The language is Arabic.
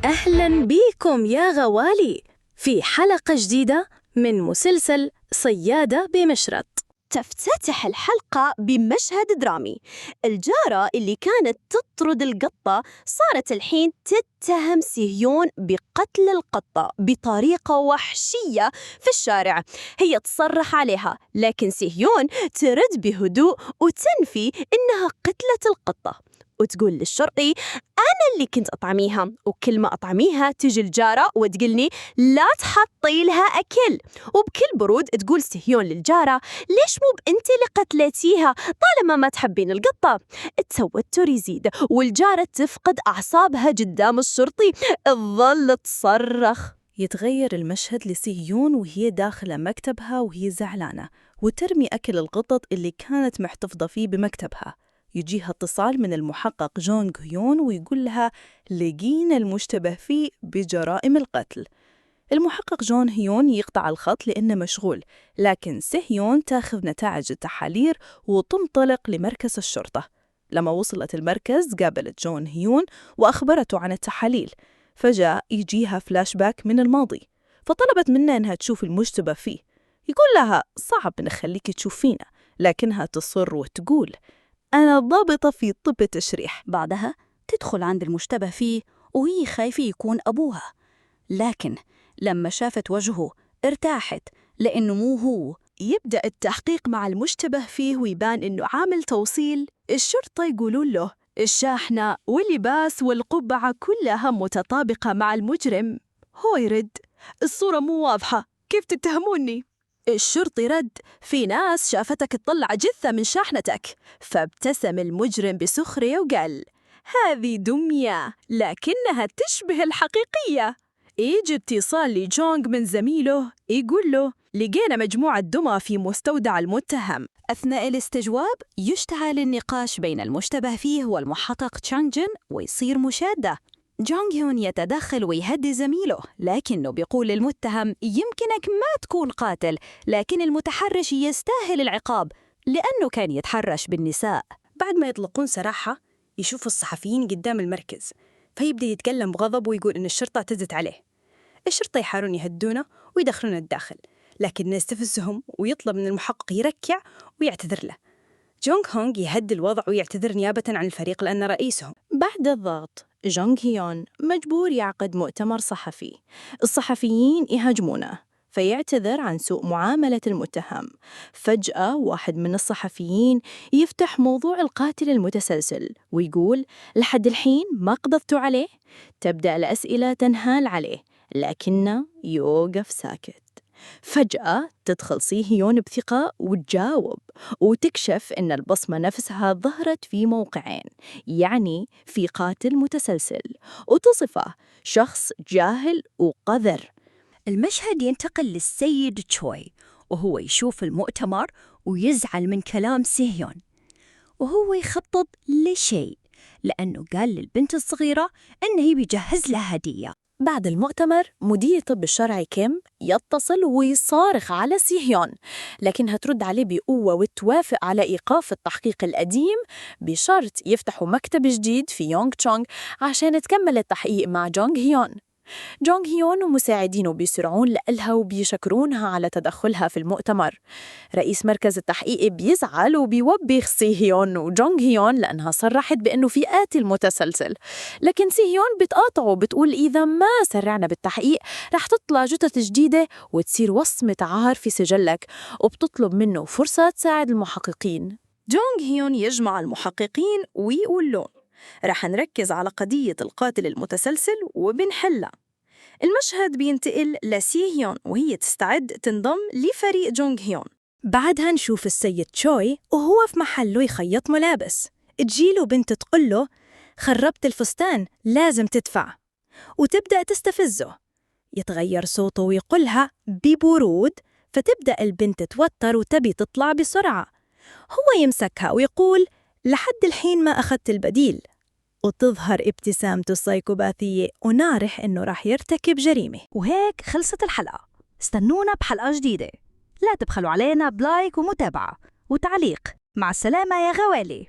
أهلاً بيكم يا غوالي في حلقة جديدة من مسلسل صيادة بمشرط. تفتتح الحلقة بمشهد درامي. الجارة اللي كانت تطرد القطة صارت الحين تتهم سيهيون بقتل القطة بطريقة وحشية في الشارع. هي تصرح عليها، لكن سيهيون ترد بهدوء وتنفي إنها قتلت القطة، وتقول للشرطي أنا اللي كنت أطعميها، وكل ما أطعميها تجي الجارة وتقلني لا تحطي لها أكل. وبكل برود تقول سيهيون للجارة ليش مو بأنت اللي قتلتيها طالما ما تحبين القطة؟ التوتر يزيد والجارة تفقد أعصابها قدام الشرطي، تظل تصرخ. يتغير المشهد لسيهيون وهي داخلة مكتبها وهي زعلانة وترمي أكل القطط اللي كانت محتفظة فيه بمكتبها. يجيها اتصال من المحقق جونغ هيون ويقول لها لقينا المشتبه فيه بجرائم القتل. المحقق جون هيون يقطع الخط لأنه مشغول، لكن سيهيون تاخذ نتائج التحاليل وتنطلق لمركز الشرطة. لما وصلت المركز قابلت جون هيون وأخبرته عن التحاليل. فجأة يجيها فلاش باك من الماضي، فطلبت منه أنها تشوف المشتبه فيه. يقول لها صعب نخليك تشوفينه، لكنها تصر وتقول أنا ضابطة في طب التشريح. بعدها تدخل عند المشتبه فيه وهي خايفة يكون أبوها، لكن لما شافت وجهه ارتاحت لأنه مو هو. يبدأ التحقيق مع المشتبه فيه ويبان إنه عامل توصيل. الشرطة يقولون له الشاحنة واللباس والقبعة كلها متطابقة مع المجرم. هو يرد الصورة مو واضحة، كيف تتهموني؟ الشرطي رد في ناس شافتك تطلع جثة من شاحنتك. فابتسم المجرم بسخرية وقال هذه دمية لكنها تشبه الحقيقية. يجي اتصال لجونغ من زميله يقول له لقينا مجموعة دمى في مستودع المتهم. أثناء الاستجواب يشتعل النقاش بين المشتبه فيه والمحقق تشانغ جن ويصير مشادة. جونغ هيون يتدخل ويهدي زميله، لكنه بيقول للمتهم يمكنك ما تكون قاتل، لكن المتحرش يستاهل العقاب لأنه كان يتحرش بالنساء. بعد ما يطلقون سراحة يشوف الصحفيين قدام المركز، فيبدأ يتكلم بغضب ويقول إن الشرطة اعتدت عليه. الشرطة يحاولون يهدونه ويدخلون الداخل، لكن يستفزهم ويطلب من المحقق يركع ويعتذر له. جونغ هونغ يهدي الوضع ويعتذر نيابة عن الفريق لأنه رئيسهم. بعد الضغط جونغ هيون مجبور يعقد مؤتمر صحفي. الصحفيين يهاجمونه فيعتذر عن سوء معاملة المتهم. فجأة واحد من الصحفيين يفتح موضوع القاتل المتسلسل ويقول لحد الحين ما قضبتوا عليه. تبدأ الأسئلة تنهال عليه لكنه يوقف ساكت. فجأة تدخل سيهيون بثقة وتجاوب وتكشف إن البصمة نفسها ظهرت في موقعين، يعني في قاتل متسلسل، وتصفه شخص جاهل وقذر. المشهد ينتقل للسيد تشوي وهو يشوف المؤتمر ويزعل من كلام سيهيون، وهو يخطط لشيء لأنه قال للبنت الصغيرة إنه بيجهز لها هدية. بعد المؤتمر مدير طب الشرعي كيم يتصل ويصارخ على سيهيون، لكنها ترد عليه بقوة وتوافق على إيقاف التحقيق القديم بشرط يفتحوا مكتب جديد في يونغ تشونغ عشان تكمل التحقيق مع جونغ هيون. جونغ هيون ومساعدينه بيسرعون لها وبيشكرونها على تدخلها في المؤتمر. رئيس مركز التحقيق بيزعل وبيوبخ سيهيون وجونغ هيون لأنها صرحت بأنه في قاتل متسلسل، لكن سيهيون بتقاطعه وبتقول إذا ما سرعنا بالتحقيق رح تطلع جثث جديدة وتصير وصمة عار في سجلك، وبتطلب منه فرصة تساعد المحققين. جونغ هيون يجمع المحققين ويقول لهم رح نركز على قضية القاتل المتسلسل وبنحلها. المشهد بينتقل لسيهيون وهي تستعد تنضم لفريق جونغ هيون. بعدها نشوف السيد تشوي وهو في محله يخيط ملابس. تجيله بنت تقوله خربت الفستان لازم تدفع، وتبدأ تستفزه. يتغير صوته ويقولها ببرود، فتبدأ البنت توتر وتبي تطلع بسرعة. هو يمسكها ويقول لحد الحين ما أخذت البديل، وتظهر ابتسامته السايكوباثية ونارح إنه راح يرتكب جريمة. وهيك خلصت الحلقة. استنونا بحلقة جديدة. لا تبخلوا علينا بلايك ومتابعة وتعليق. مع السلامة يا غوالي.